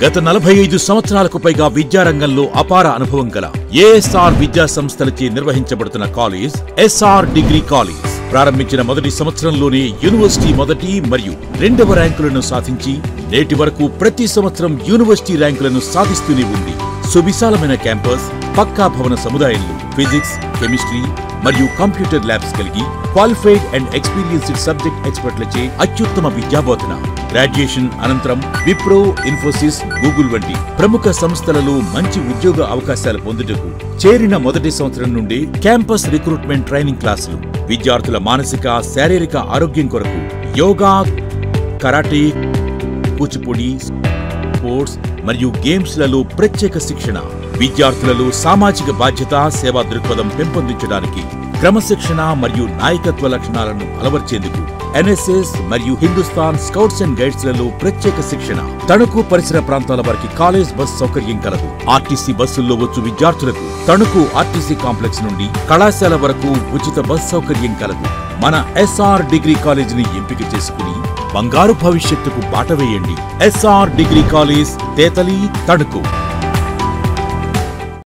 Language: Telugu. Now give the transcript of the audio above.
గత 45 సంవత్సరాలకు పైగా విద్యారంగంలో అపార అనుభవం గల ఏఎస్ఆర్ విద్యా సంస్థలచే నిర్వహించబడుతున్న కాలేజ్ ఎస్ఆర్ డిగ్రీ కాలేజ్ ప్రారంభించిన మొదటి సంవత్సరంలోనే యూనివర్సిటీ మొదటి మరియు రెండవ ర్యాంకులను సాధించి నేటి వరకు ప్రతి సంవత్సరం యూనివర్సిటీ ర్యాంకులను సాధిస్తూనే ఉంది. సువిశాలమైన క్యాంపస్, పక్కా భవన సముదాయంలో ఫిజిక్స్, కెమిస్ట్రీ మరియు కంప్యూటర్ ల్యాబ్స్ కలిగి క్వాలిఫైడ్ అండ్ ఎక్స్పీరియన్స్డ్ సబ్జెక్ట్ ఎక్స్పర్ట్లచే అత్యుత్తమ విద్యాబోధన. గ్రాడ్యుయేషన్ అనంతరం విప్రో, ఇన్ఫోసిస్, గూగుల్ వంటి ప్రముఖ సంస్థలలో మంచి ఉద్యోగ అవకాశాలు పొందుటకు చేరిన మొదటి సంవత్సరం నుండి క్యాంపస్ రిక్రూట్మెంట్ ట్రైనింగ్ క్లాసులు, విద్యార్థుల మానసిక, శారీరక ఆరోగ్యం కొరకు యోగా, కరాటే, కూచిపూడి, స్పోర్ట్స్ మరియు గేమ్స్లలో ప్రత్యేక శిక్షణ, విద్యార్థులలో సామాజిక బాధ్యత, సేవా దృక్పథం పెంపొందించడానికి క్రమశిక్షణ మరియు నాయకత్వ లక్షణాలను అలవర్చేందుకు ఎన్ఎస్ఎస్ మరియు హిందుస్థాన్ స్కౌట్స్ అండ్ గైడ్స్ లలో ప్రత్యేక శిక్షణ. తణుకు పరిసర ప్రాంతాల వారికి కాలేజ్ బస్ సౌకర్యం కలదు. ఆర్టీసీ బస్సుల్లో వచ్చు విద్యార్థులకు తణుకు ఆర్టీసీ కాంప్లెక్స్ నుండి కళాశాల వరకు ఉచిత బస్ సౌకర్యం కలదు. మన ఎస్ఆర్ డిగ్రీ కాలేజీని ఎంపిక చేసుకుని బంగారు భవిష్యత్తుకు బాట వేయండి. SR degree college, Tetali, Tanuku.